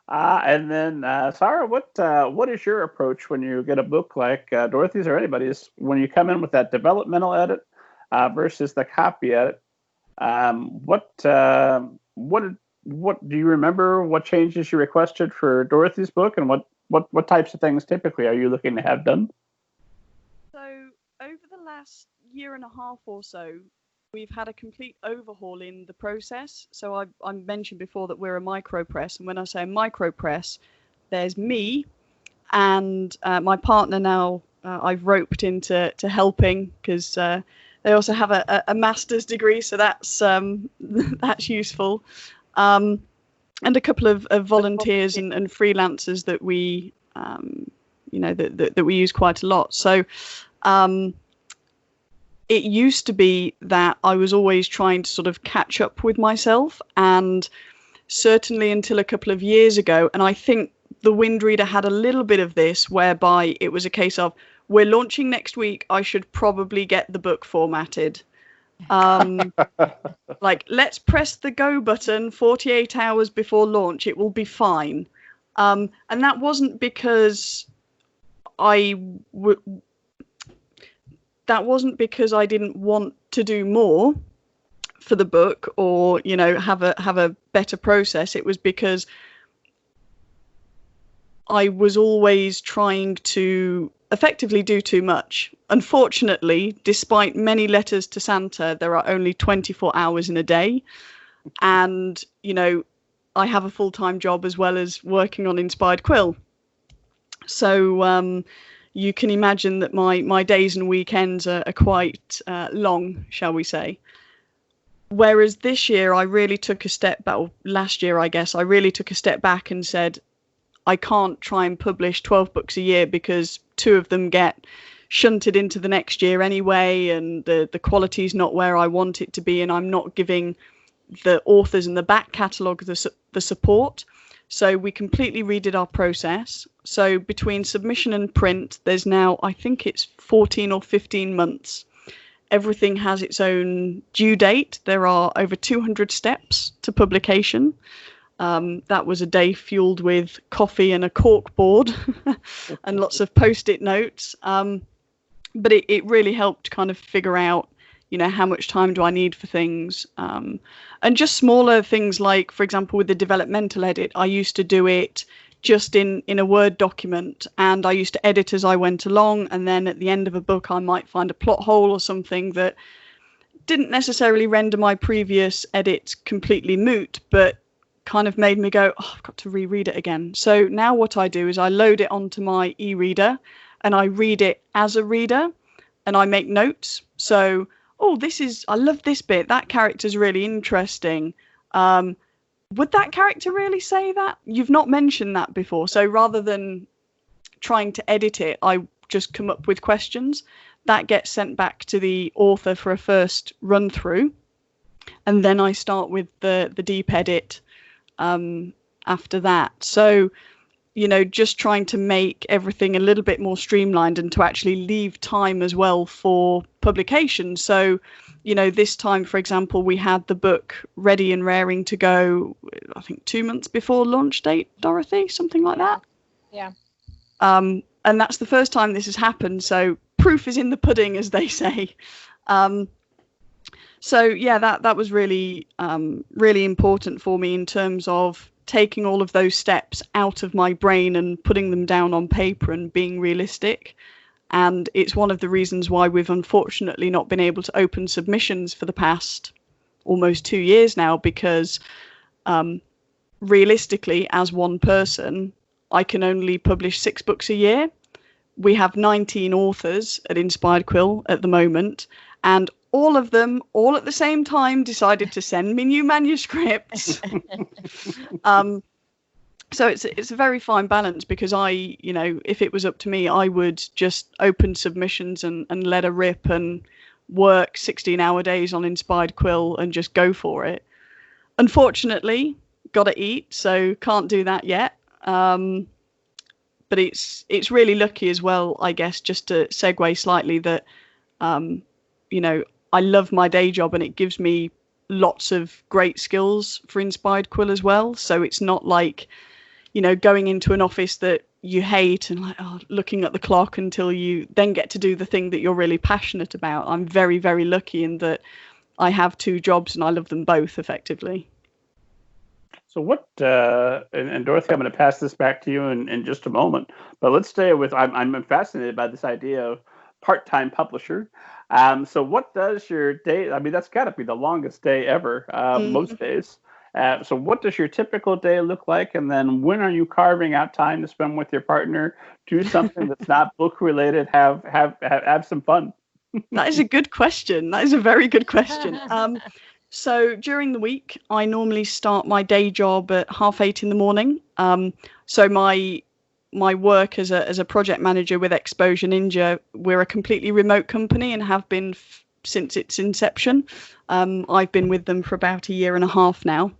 And then, Sarah, what is your approach when you get a book like Dorothy's or anybody's, when you come in with that developmental edit versus the copy edit? What do you remember? What changes you requested for Dorothy's book, and what types of things typically are you looking to have done? So over the last year and a half or so, we've had a complete overhaul in the process. So I mentioned before that we're a micro press, and when I say micro press, there's me and my partner now. I've roped into helping because they also have a master's degree, so that's that's useful. And a couple of volunteers and freelancers that we that we use quite a lot. So it used to be that I was always trying to sort of catch up with myself, and certainly until a couple of years ago, and I think the Wind Reader had a little bit of this, whereby it was a case of, we're launching next week, I should probably get the book formatted. Like, let's press the go button 48 hours before launch, it will be fine. And that wasn't because that wasn't because I didn't want to do more for the book, or have a better process. It was because I was always trying to effectively do too much. Unfortunately, despite many letters to Santa, there are only 24 hours in a day, and I have a full-time job as well as working on Inspired Quill. So you can imagine that my days and weekends are quite long, shall we say. Whereas this year I really took a step back, or last year I guess, I really took a step back and said, I can't try and publish 12 books a year because 2 of them get shunted into the next year anyway, and the quality's not where I want it to be, and I'm not giving the authors in the back catalogue the support. So we completely redid our process. So between submission and print, there's now, I think it's 14 or 15 months. Everything has its own due date. There are over 200 steps to publication. That was a day fueled with coffee and a cork board and lots of post-it notes. But it really helped kind of figure out, how much time do I need for things? And just smaller things like, for example, with the developmental edit, I used to do it just in a Word document, and I used to edit as I went along. And then at the end of a book, I might find a plot hole or something that didn't necessarily render my previous edits completely moot, but kind of made me go, oh, I've got to reread it again. So now what I do is I load it onto my e-reader and I read it as a reader, and I make notes. So, oh, I love this bit. That character's really interesting. Would that character really say that? You've not mentioned that before. So rather than trying to edit it, I just come up with questions that get sent back to the author for a first run through. And then I start with the deep edit after that. So, just trying to make everything a little bit more streamlined and to actually leave time as well for publication. So, this time, for example, we had the book ready and raring to go, I think 2 months before launch date, Dorothy, something like that. Yeah. And that's the first time this has happened. So proof is in the pudding, as they say. So yeah, that was really, really important for me in terms of taking all of those steps out of my brain and putting them down on paper and being realistic. And it's one of the reasons why we've unfortunately not been able to open submissions for the past almost 2 years now, because realistically, as one person, I can only publish 6 books a year. We have 19 authors at Inspired Quill at the moment, and all of them, all at the same time, decided to send me new manuscripts. So it's a very fine balance, because if it was up to me, I would just open submissions and let her rip and work 16-hour days on Inspired Quill and just go for it. Unfortunately, gotta eat, so can't do that yet. But it's really lucky as well, I guess, just to segue slightly, that I love my day job, and it gives me lots of great skills for Inspired Quill as well. So it's not like going into an office that you hate and looking at the clock until you then get to do the thing that you're really passionate about. I'm very, very lucky in that I have 2 jobs and I love them both effectively. So what, and Dorothy, I'm going to pass this back to you in just a moment, but let's stay with, I'm fascinated by this idea of part-time publisher. So what does your day, I mean, that's got to be the longest day ever, most days. So what does your typical day look like? And then when are you carving out time to spend with your partner, do something that's not book related, have some fun? That is a good question. That is a very good question. So during the week, I normally start my day job at 8:30 in the morning. So my work as a project manager with Exposure Ninja, we're a completely remote company and have been since its inception. I've been with them for about 1.5 years now.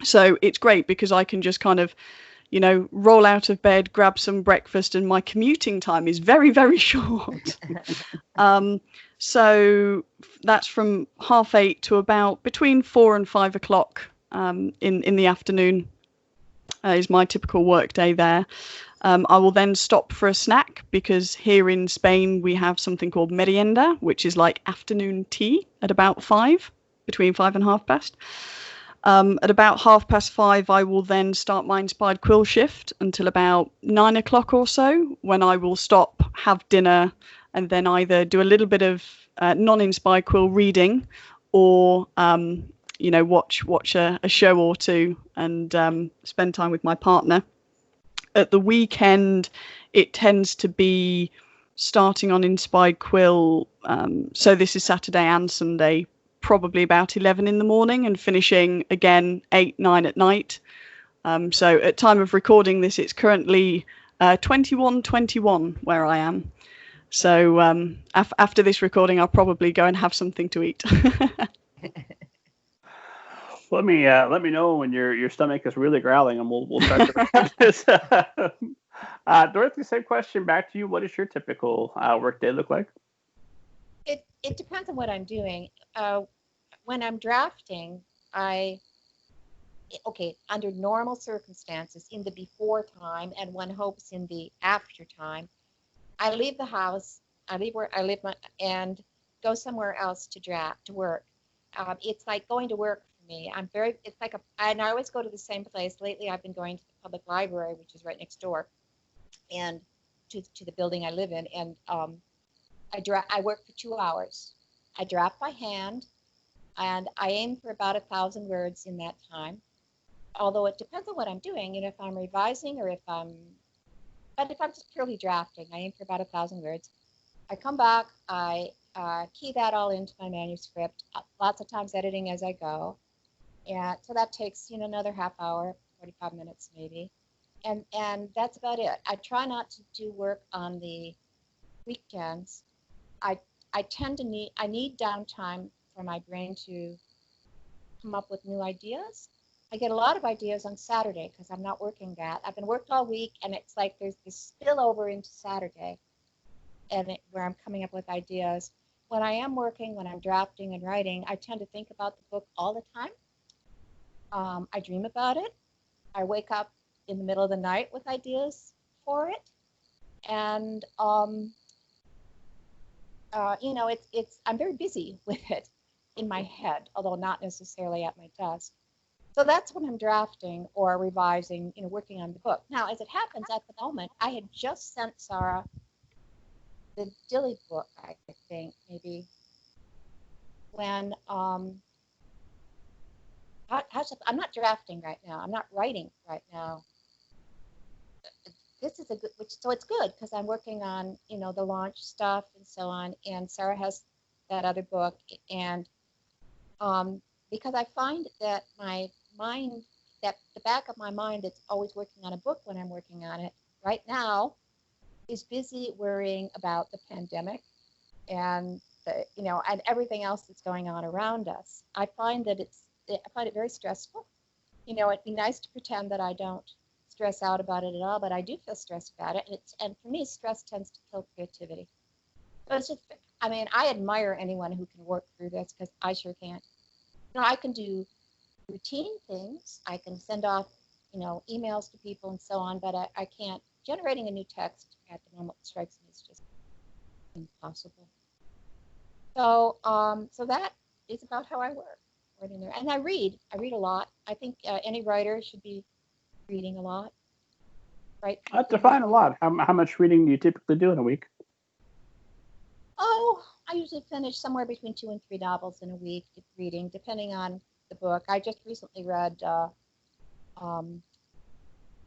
So it's great because I can just kind of, roll out of bed, grab some breakfast, and my commuting time is very, very short. So that's from 8:30 to about between 4 and 5 o'clock in the afternoon is my typical work day there. I will then stop for a snack because here in Spain we have something called merienda, which is like afternoon tea at about 5, between 5 and 5:30. At about 5:30, I will then start my Inspired Quill shift until about 9 o'clock or so, when I will stop, have dinner, and then either do a little bit of non-Inspired Quill reading or, watch a show or two and spend time with my partner. At the weekend, it tends to be starting on Inspired Quill. So this is Saturday and Sunday, probably about 11 in the morning and finishing again 8, 9 at night. So at time of recording this, it's currently 21:21 where I am. So after this recording, I'll probably go and have something to eat. Let me know when your stomach is really growling, and we'll start to record this. Dorothy, same question back to you. What does your typical work day look like? It depends on what I'm doing. When I'm drafting, under normal circumstances, in the before time, and one hopes in the after time, I leave the house, I leave where I live, and go somewhere else to work. It's like going to work for me. And I always go to the same place. Lately, I've been going to the public library, which is right next door, and to the building I live in. And I work for 2 hours. I draft by hand, and I aim for about 1,000 words in that time. Although it depends on what I'm doing, if I'm revising or if I'm just purely drafting, I aim for about 1,000 words. I come back, I key that all into my manuscript, lots of times editing as I go. And so that takes, another half hour, 45 minutes maybe. And that's about it. I try not to do work on the weekends. I need downtime for my brain to come up with new ideas. I get a lot of ideas on Saturday because I'm not working that. I've been worked all week, and it's like there's this spillover into Saturday, where I'm coming up with ideas. When I am working, when I'm drafting and writing, I tend to think about the book all the time. I dream about it. I wake up in the middle of the night with ideas for it, and I'm very busy with it in my head, although not necessarily at my desk. So that's when I'm drafting or revising, working on the book. Now, as it happens at the moment, I had just sent Sara the Dilly book, I think, maybe, when I'm not drafting right now. I'm not writing right now. This is so it's good because I'm working on, the launch stuff and so on. And Sara has that other book. And because I find that my mind, that the back of my mind that's always working on a book when I'm working on it right now is busy worrying about the pandemic and and everything else that's going on around us. I find it very stressful. It'd be nice to pretend that I don't stress out about it at all, but I do feel stressed about it. And for me, stress tends to kill creativity. So it's just, I admire anyone who can work through this because I sure can't. I can do routine things. I can send off, emails to people and so on, but I can't. Generating a new text at the moment strikes me as just impossible. So, so that is about how I work. Right in there. And I read. I read a lot. I think any writer should be reading a lot. Right? I define a lot. How much reading do you typically do in a week? Oh, I usually finish somewhere between 2 and 3 novels in a week reading, depending on the book. I just recently read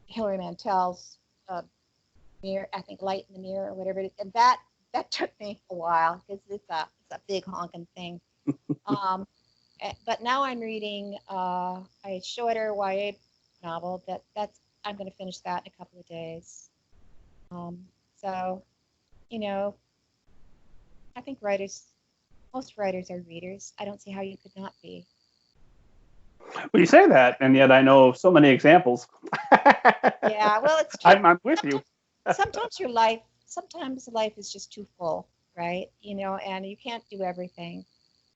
Hilary Mantel's Mirror, I think Light in the Mirror or whatever it is, and that took me a while because it's a big honking thing. But now I'm reading a shorter YA novel I'm going to finish that in a couple of days. So, I think most writers are readers. I don't see how you could not be. Well, you say that, and yet I know so many examples. Yeah, well, it's true. I'm with you. Sometimes life is just too full, right? And you can't do everything.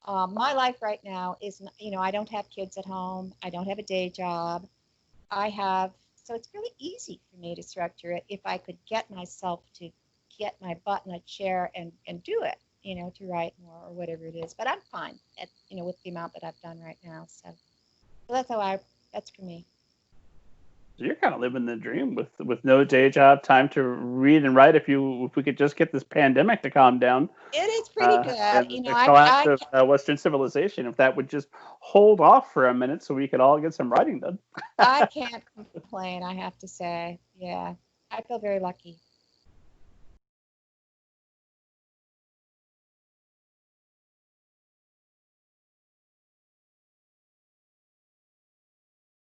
My life right now is, I don't have kids at home. I don't have a day job. So it's really easy for me to structure it if I could get myself to get my butt in a chair and do it, to write more or whatever it is. But I'm fine with the amount that I've done right now. So that's for me. So you're kind of living the dream with no day job, time to read and write. If we could just get this pandemic to calm down, it is pretty good. And the collapse of Western civilization, if that would just hold off for a minute, so we could all get some writing done. I can't complain. I have to say, yeah, I feel very lucky.